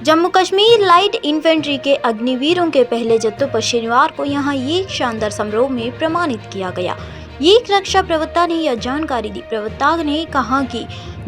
Jammu Kashmir light infantry के अग्निवीरों के पहले जत्थों पर शनिवार को यहां एक शानदार समारोह में प्रमाणित किया गया। एक रक्षा प्रवक्ता ने यह जानकारी दी। प्रवक्ता ने कहा कि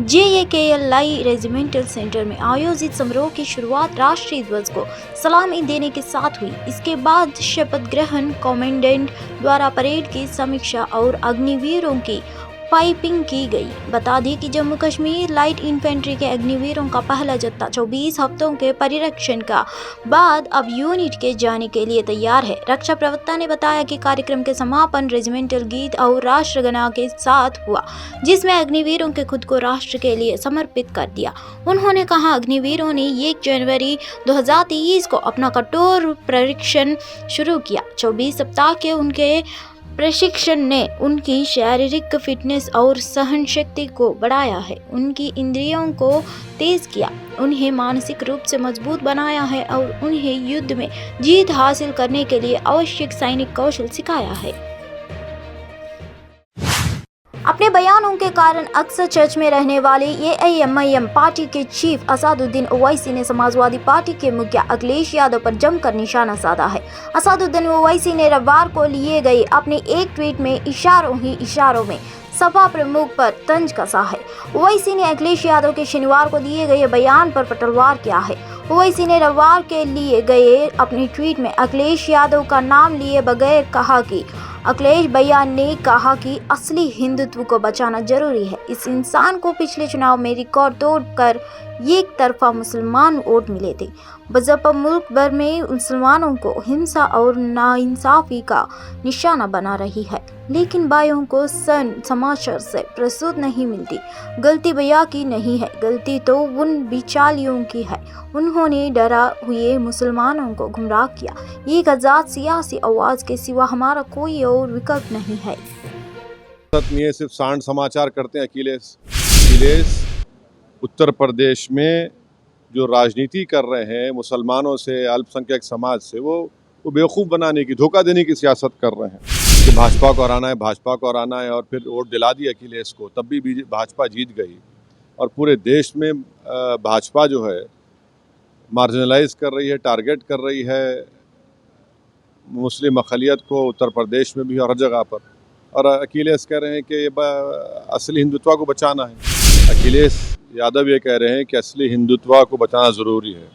JAKLI रेजिमेंटल सेंटर में आयोजित समारोह की शुरुआत राष्ट्रीय ध्वज को सलामी देने के साथ हुई। इसके बाद शपथ ग्रहण, कमांडेंट द्वारा परेड की समीक्षा और अग्निवीरों की पाइपिंग की गई। बता दें कि जम्मू कश्मीर लाइट इन्फेंट्री के अग्निवीरों का पहला जत्था 24 हफ्तों के परिरक्षण का बाद अब यूनिट के जाने के लिए तैयार है। रक्षा प्रवक्ता ने बताया कि कार्यक्रम के समापन रेजिमेंटल गीत और राष्ट्रगान के साथ हुआ, जिसमें अग्निवीरों के खुद को राष्ट्र के लिए समर्पित कर दिया। उन्होंने कहा, अग्निवीरों ने 1 जनवरी 2023 को अपना कठोर प्रशिक्षण शुरू किया। 24 सप्ताह के उनके प्रशिक्षण ने उनकी शारीरिक फिटनेस और सहन शक्ति को बढ़ाया है, उनकी इंद्रियों को तेज किया, उन्हें मानसिक रूप से मजबूत बनाया है और उन्हें युद्ध में जीत हासिल करने के लिए आवश्यक सैनिक कौशल सिखाया है। अपने बयानों के कारण अक्सर चर्च में रहने वाले AIMIM पार्टी के चीफ असदुद्दीन ओवैसी ने समाजवादी पार्टी के मुखिया अखिलेश यादव पर जमकर निशाना साधा है। असदुद्दीन ओवैसी ने रविवार को लिए गए अपने एक ट्वीट में इशारों में सपा प्रमुख पर तंज कसा है। ओवैसी ने अखिलेश यादव के शनिवार को दिए गए बयान पर पलटवार किया है। ओवैसी ने रविवार के लिए गए अपने ट्वीट में अखिलेश यादव का नाम लिए बगैर कहा कि अखिलेश भैया ने कहा कि असली हिंदुत्व को बचाना जरूरी है। इस इंसान को पिछले चुनाव में रिकॉर्ड तोड़कर एक तरफा मुसलमान वोट मिले थे। बसपा मुल्क भर में मुसलमानों को हिंसा और नाइंसाफी का निशाना बना रही है, लेकिन भाइयों को समाचार से प्रसूत नहीं मिलती। गलती भैया की नहीं है, गलती तो उन बिचालियों की है। उन्होंने डरा हुए मुसलमानों को गुमराह किया। एक आज़ाद सियासी आवाज़ के सिवा हमारा कोई और विकल्प नहीं है। ये सिर्फ सांड समाचार करते हैं। अखिलेश उत्तर प्रदेश में जो राजनीति कर रहे हैं मुसलमानों से, अल्पसंख्यक समाज से, वो बेवकूफ़ बनाने की, धोखा देने की सियासत कर रहे हैं कि भाजपा को हराना है, भाजपा को हराना है, और फिर वोट दिला दिया अखिलेश को। तब भी भाजपा जीत गई और पूरे देश में भाजपा जो है मार्जिनलाइज कर रही है, टारगेट कर रही है मुस्लिम अक़लियत को, उत्तर प्रदेश में भी और हर जगह पर। और अखिलेश कह रहे हैं कि असली हिंदुत्व को बचाना है। अखिलेश यादव ये कह रहे हैं कि असली हिंदुत्व को बचाना ज़रूरी है।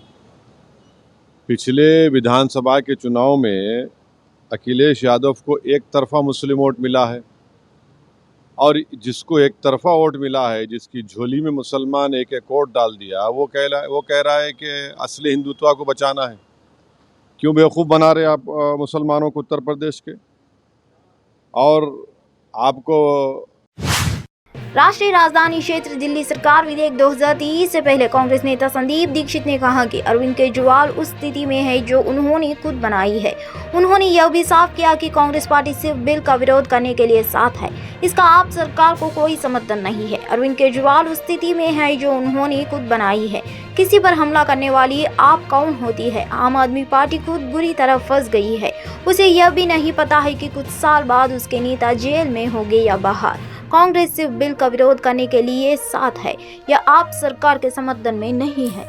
पिछले विधानसभा के चुनाव में अखिलेश यादव को एक तरफा मुस्लिम वोट मिला है, और जिसको एक तरफा वोट मिला है, जिसकी झोली में मुसलमान एक वोट डाल दिया, वो कह रहा है कि असली हिंदुत्व को बचाना है। क्यों बेवकूफ़ बना रहे आप मुसलमानों को उत्तर प्रदेश के? और आपको राष्ट्रीय राजधानी क्षेत्र दिल्ली सरकार विधेयक 2023 से पहले कांग्रेस नेता संदीप दीक्षित ने कहा कि अरविंद केजरीवाल उस स्थिति में है जो उन्होंने खुद बनाई है। उन्होंने यह भी साफ किया कि कांग्रेस पार्टी सिर्फ बिल का विरोध करने के लिए साथ है, इसका आप सरकार को कोई समर्थन नहीं है। अरविंद केजरीवाल उस स्थिति में है जो उन्होंने खुद बनाई है। किसी पर हमला करने वाली आप कौन होती है? आम आदमी पार्टी खुद बुरी तरह फंस गई है। उसे यह भी नहीं पता है कि कुछ साल बाद उसके नेता जेल में होंगे या बाहर। कांग्रेस सिर्फ बिल का विरोध करने के लिए साथ है या आप सरकार के समर्थन में नहीं है।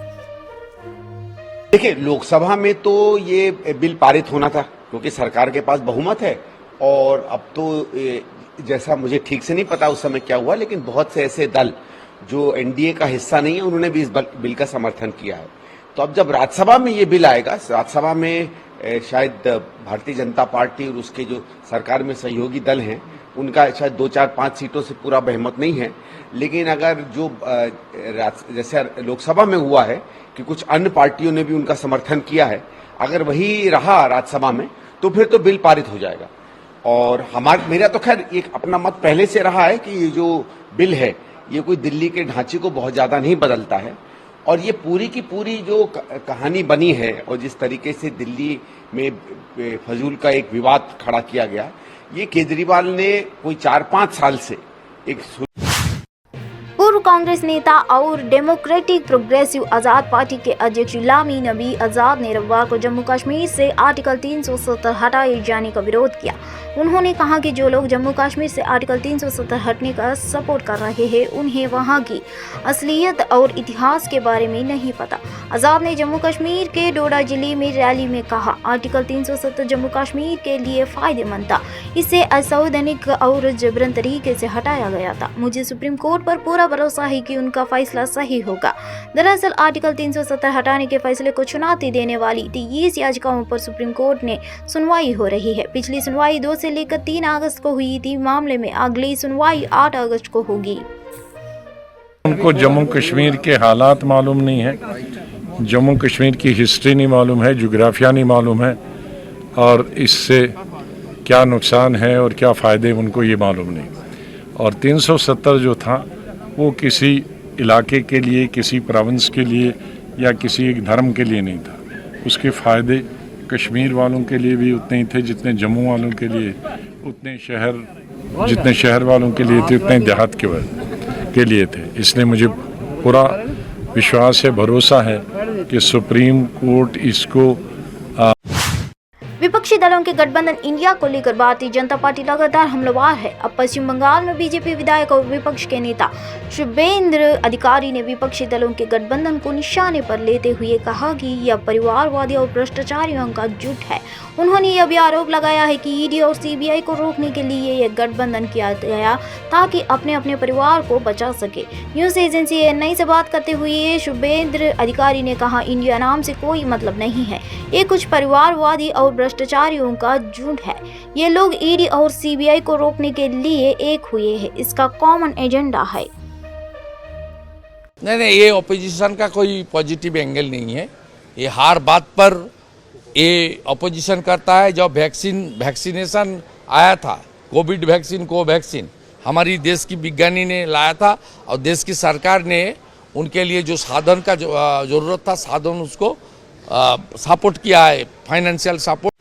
देखिए, लोकसभा में तो ये बिल पारित होना था क्योंकि सरकार के पास बहुमत है, और अब तो जैसा मुझे ठीक से नहीं पता उस समय क्या हुआ, लेकिन बहुत से ऐसे दल जो एनडीए का हिस्सा नहीं है, उन्होंने भी इस बिल का समर्थन किया है। तो अब जब राज्यसभा में ये बिल आएगा, राज्यसभा में शायद भारतीय जनता पार्टी और उसके जो सरकार में सहयोगी दल हैं, उनका शायद 2, 4, 5 सीटों से पूरा बहुमत नहीं है, लेकिन अगर जो जैसे लोकसभा में हुआ है कि कुछ अन्य पार्टियों ने भी उनका समर्थन किया है, अगर वही रहा राज्यसभा में तो फिर तो बिल पारित हो जाएगा। और मेरा तो खैर एक अपना मत पहले से रहा है कि ये जो बिल है ये कोई दिल्ली के ढांचे को बहुत ज्यादा नहीं बदलता है, और ये पूरी की पूरी जो कहानी बनी है और जिस तरीके से दिल्ली में फजूल का एक विवाद खड़ा किया गया, ये केजरीवाल ने कोई 4-5 साल से एक पूर्व कांग्रेस नेता और डेमोक्रेटिक प्रोग्रेसिव आज़ाद पार्टी के अध्यक्ष गुलाम नबी आज़ाद ने रविवार को जम्मू कश्मीर से आर्टिकल 370 हटाए जाने का विरोध किया। उन्होंने कहा कि जो लोग जम्मू कश्मीर से आर्टिकल 370 हटने का सपोर्ट कर रहे हैं उन्हें वहां की असलियत और इतिहास के बारे में नहीं पता। आज़ाद ने जम्मू कश्मीर के डोडा जिले में रैली में कहा, आर्टिकल 370 जम्मू कश्मीर के लिए फायदेमंद था। इसे असंवैधानिक और जबरन तरीके से हटाया गया था। मुझे सुप्रीम कोर्ट पर पूरा भरोसा है कि उनका फैसला सही होगा। दरअसल आर्टिकल 370 हटाने के फैसले को चुनौती देने वाली 23 याचिकाओं पर सुप्रीम कोर्ट ने सुनवाई हो रही है। पिछली सुनवाई 2 से लेकर 3 अगस्त को हुई थी। मामले में अगली सुनवाई 8 अगस्त को होगी। उनको जम्मू कश्मीर के हालात मालूम नहीं है, जम्मू कश्मीर की हिस्ट्री नहीं मालूम है, जोग्राफिया नहीं मालूम है और इससे क्या नुकसान है और क्या फ़ायदे उनको ये मालूम नहीं। और 370 जो था वो किसी इलाके के लिए, किसी प्रोविंस के लिए या किसी एक धर्म के लिए नहीं था। उसके फ़ायदे कश्मीर वालों के लिए भी उतने ही थे जितने जम्मू वालों के लिए, जितने शहर वालों के लिए थे उतने देहात के लिए थे। इसलिए मुझे पूरा विश्वास है, भरोसा है कि सुप्रीम कोर्ट इसको विपक्षी दलों के गठबंधन इंडिया को लेकर भारतीय जनता पार्टी लगातार हमलावर है। अब पश्चिम बंगाल में बीजेपी विधायक और विपक्ष के नेता शुभेंद्र अधिकारी ने विपक्षी दलों के गठबंधन को निशाने पर लेते हुए कहा कि यह परिवारवादी और भ्रष्टाचारियों का जुट है। उन्होंने यह भी आरोप लगाया है कि ईडी और सीबीआई को रोकने के लिए यह गठबंधन किया गया ताकि अपने अपने परिवार को बचा सके। न्यूज एजेंसी एएनआई से बात करते हुए शुभेंद्र अधिकारी ने कहा, इंडिया नाम से कोई मतलब नहीं है, ये कुछ परिवारवादी और भ्रष्टाचारियों का झुंड है। ये लोग ईडी और सीबीआई को रोकने के लिए एक हुए हैं, इसका कॉमन एजेंडा है। नहीं, ये ऑपोजिशन का कोई पॉजिटिव एंगल नहीं है। ये हर बात पर ये ऑपोजिशन करता है। जब वैक्सीनेशन आया था, कोविड वैक्सीन, कोवैक्सीन हमारी देश की विज्ञानी ने लाया था और देश की सरकार ने उनके लिए जो साधन का जरूरत था, साधन उसको सपोर्ट किया है, फाइनेंशियल सपोर्ट।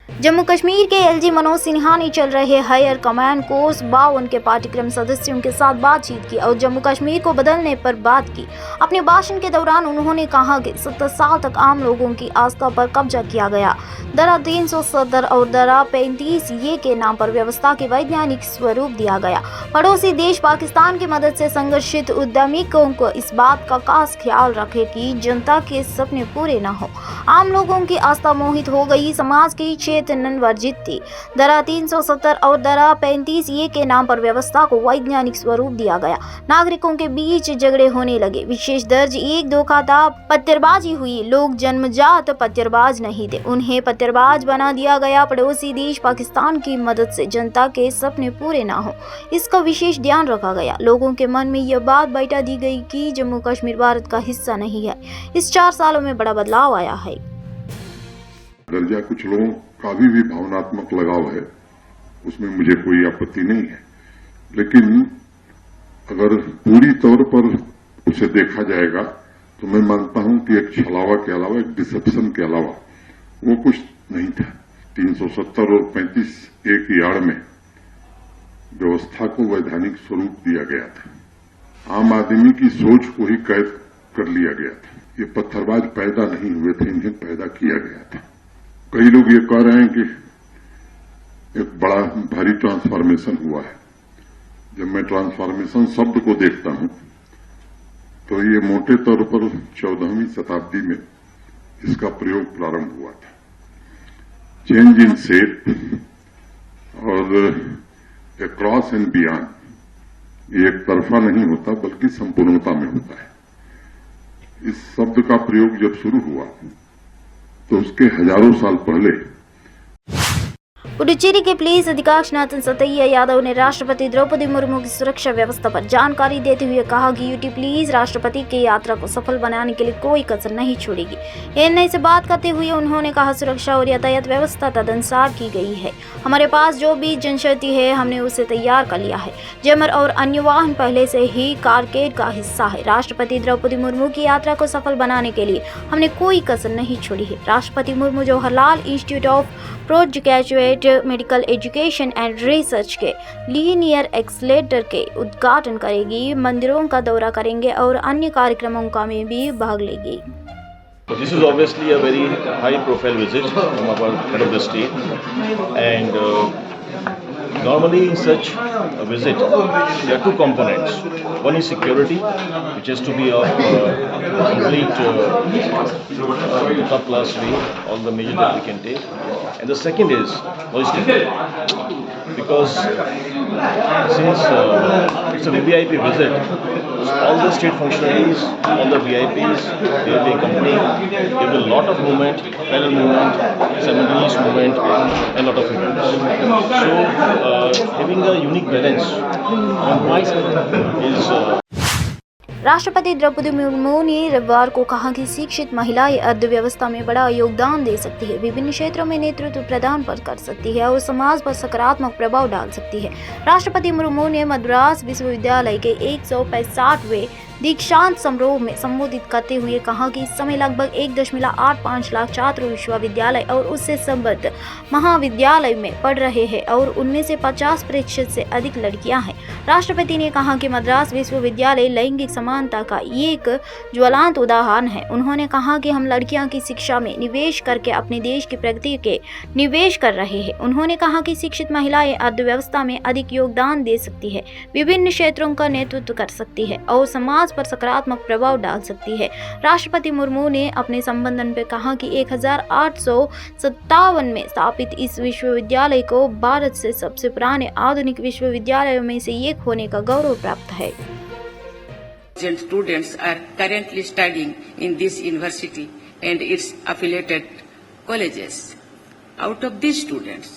जम्मू कश्मीर के एलजी मनोज सिन्हा ने चल रहे हायर कमांड कोर्स 52 के पाठ्यक्रम सदस्यों के साथ बातचीत की और जम्मू कश्मीर को बदलने पर बात की। अपने भाषण के दौरान उन्होंने कहा कि 70 साल तक आम लोगों की आस्था पर कब्जा किया गया। धारा 370 और धारा 35 ये के नाम पर व्यवस्था के वैज्ञानिक स्वरूप दिया गया। पड़ोसी देश पाकिस्तान की मदद से संघर्षित उद्यमियों को इस बात का खास ख्याल रखे कि जनता के सपने पूरे न हो। आम लोगों की आस्था मोहित हो गई, समाज की चेतन वर्जित थी। धारा 370 और धारा 35 ये के नाम पर व्यवस्था को वैज्ञानिक स्वरूप दिया गया। नागरिकों के बीच झगड़े होने लगे। विशेष दर्ज 1-2 का था, पत्थरबाजी हुई। लोग जन्मजात पत्थरबाज नहीं थे, उन्हें पत्थरबाज बना दिया गया। पड़ोसी देश पाकिस्तान की मदद से जनता के सपने पूरे ना हो, इसका विशेष ध्यान रखा गया। लोगों के मन में यह बात बैठा दी गई कि जम्मू कश्मीर भारत का हिस्सा नहीं है। इस 4 सालों में बड़ा बदलाव आया है। दर्जा कुछ लोगों का भी भावनात्मक लगाव है, उसमें मुझे कोई आपत्ति नहीं है, लेकिन अगर पूरी तौर पर उसे देखा जाएगा तो मैं मानता हूं कि एक छलावा के अलावा, एक डिसेप्शन के अलावा वो कुछ नहीं था। 370 और 35 की आड़ में व्यवस्था को वैधानिक स्वरूप दिया गया था। आम आदमी की सोच को ही कैद कर लिया गया था। ये पत्थरबाज पैदा नहीं हुए थे, इन्हें पैदा किया गया था। कई लोग ये कह रहे हैं कि एक बड़ा भारी ट्रांसफॉर्मेशन हुआ है। जब मैं ट्रांसफॉर्मेशन शब्द को देखता हूं तो ये मोटे तौर पर 14वीं शताब्दी में इसका प्रयोग प्रारंभ हुआ था। चेंज इन शेप और अक्रॉस एंड बियॉन्ड ये एक तरफा नहीं होता बल्कि संपूर्णता में होता है। इस शब्द का प्रयोग जब शुरू हुआ तो उसके हजारों साल पहले पुडुचेरी के पुलिस अधीक्षक नाथन सतैया यादव ने राष्ट्रपति द्रौपदी मुर्मू की सुरक्षा व्यवस्था पर जानकारी देते हुए कहा कि यूटी पुलिस राष्ट्रपति की यात्रा को सफल बनाने के लिए कोई कसर नहीं छोड़ेगी। एएनआई से बात करते हुए उन्होंने कहा, सुरक्षा और यातायात व्यवस्था तदनुसार की गई है। हमारे पास जो भी जनशक्ति है हमने उसे तैयार कर लिया है। जैमर और अन्य वाहन पहले से ही कारकेड का हिस्सा है। राष्ट्रपति द्रौपदी मुर्मू की यात्रा को सफल बनाने के लिए हमने कोई कसर नहीं छोड़ी है। राष्ट्रपति Murmu Jawaharlal institute of post graduate medical education and research के लीनियर एक्सलेटर के उद्घाटन करेगी, मंदिरों का दौरा करेंगे और अन्य कार्यक्रमों का में भी भाग लेगी। This is obviously a very high-profile visit from our head of the state, and normally in such a visit there are two components. One is security, which has to be of complete top-class way, all the measures that we can take, and the second is logistics, because since it's a VIP visit, all the state functionaries, all the VIPs, they will be accompanying. There will be a lot of movement, panel movement, simultaneous movement, and a lot of events. So, having a unique balance on my side is. राष्ट्रपति द्रौपदी मुर्मू ने रविवार को कहा कि शिक्षित महिलाएं अर्थव्यवस्था में बड़ा योगदान दे सकती है, विभिन्न क्षेत्रों में नेतृत्व प्रदान कर सकती है और समाज पर सकारात्मक प्रभाव डाल सकती है। राष्ट्रपति मुर्मू ने मद्रास विश्वविद्यालय के 165वें दीक्षांत समारोह में संबोधित करते हुए कहा कि इस समय लगभग 1.85 लाख छात्र विश्वविद्यालय और उससे संबद्ध महाविद्यालय में पढ़ रहे हैं और उनमें से 50% से अधिक लड़कियां हैं। राष्ट्रपति ने कहा कि मद्रास विश्वविद्यालय लैंगिक समानता का एक ज्वलंत उदाहरण है। उन्होंने कहा कि हम लड़कियों की शिक्षा में निवेश करके अपने देश की प्रगति के निवेश कर रहे हैं। उन्होंने कहा कि शिक्षित महिलाएं अर्थव्यवस्था में अधिक योगदान दे सकती है, विभिन्न क्षेत्रों का नेतृत्व कर सकती है और समाज पर सकारात्मक प्रभाव डाल सकती है। राष्ट्रपति मुर्मू ने अपने संबोधन में कहा कि 1857 में स्थापित इस विश्वविद्यालय को भारत से सबसे पुराने आधुनिक विश्वविद्यालयों में से एक होने का गौरव प्राप्त है। Students are currently studying in this university and its affiliated colleges. Out of these students,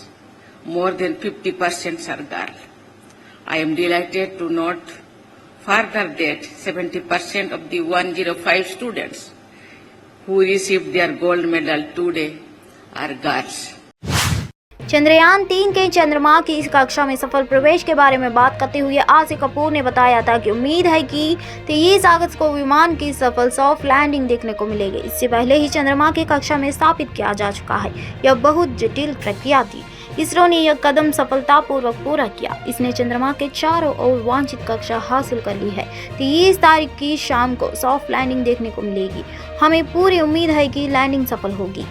more than 50% are girls. I am delighted to note further that 70% of the 105 students who received their gold medal today are girls. Chandrayaan 3 के चंद्रमा की इस कक्षा में सफल प्रवेश के बारे में बात करते हुए आरसी कपूर ने बताया था कि उम्मीद है कि 23 अगस्त को विमान की सफल सॉफ्ट लैंडिंग देखने को मिलेगी। इससे पहले ही चंद्रमा की कक्षा में स्थापित किया जा चुका है। यह बहुत जटिल प्रक्रिया थी। इसरो ने यह कदम सफलतापूर्वक पूरा किया। इसने चंद्रमा के चारों ओर वांछित कक्षा हासिल कर ली है। 23 तारीख की शाम को सॉफ्ट लैंडिंग देखने को मिलेगी। हमें पूरी उम्मीद है कि लैंडिंग सफल होगी।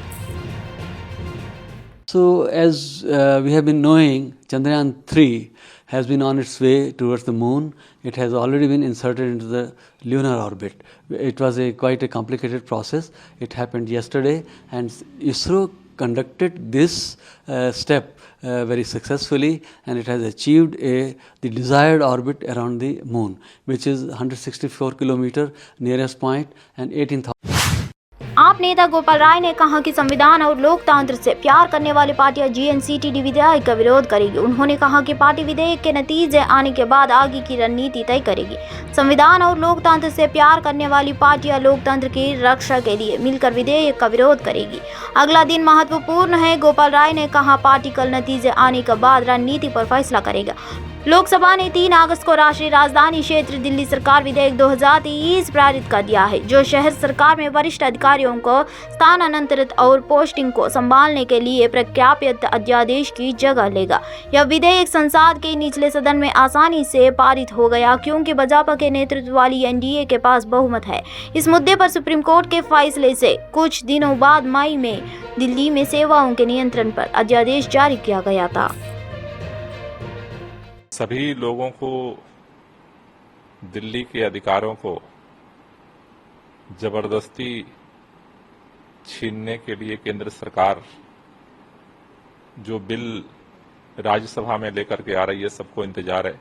So, as we have been knowing, Chandrayaan 3 has been on its way towards the moon. It has already been inserted into the lunar orbit. It was quite a complicated process. It happened yesterday, and ISRO conducted this step very successfully, and it has achieved the desired orbit around the moon, which is 164 kilometer nearest point and 18,000. आप नेता गोपाल राय ने कहा कि संविधान और लोकतंत्र से प्यार करने वाली पार्टियां GNCTD विधेयक का विरोध करेगी। उन्होंने कहा कि पार्टी विधेयक के नतीजे आने के बाद आगे की रणनीति तय करेगी। संविधान और लोकतंत्र से प्यार करने वाली पार्टियां लोकतंत्र की रक्षा के लिए मिलकर विधेयक का विरोध करेगी। अगला दिन महत्वपूर्ण है, गोपाल राय ने कहा। पार्टी कल नतीजे आने के बाद रणनीति पर फैसला करेगा। लोकसभा ने 3 अगस्त को राष्ट्रीय राजधानी क्षेत्र दिल्ली सरकार विधेयक 2023 पारित कर दिया है, जो शहर सरकार में वरिष्ठ अधिकारियों को स्थानांतरित और पोस्टिंग को संभालने के लिए प्रख्यापित अध्यादेश की जगह लेगा। यह विधेयक संसद के निचले सदन में आसानी से पारित हो गया, क्योंकि भाजपा के नेतृत्व वाली NDA के पास बहुमत है। इस मुद्दे पर सुप्रीम कोर्ट के फैसले से कुछ दिनों बाद मई में दिल्ली में सेवाओं के नियंत्रण पर अध्यादेश जारी किया गया था। सभी लोगों को दिल्ली के अधिकारों को जबरदस्ती छीनने के लिए केंद्र सरकार जो बिल राज्यसभा में लेकर के आ रही है, सबको इंतजार है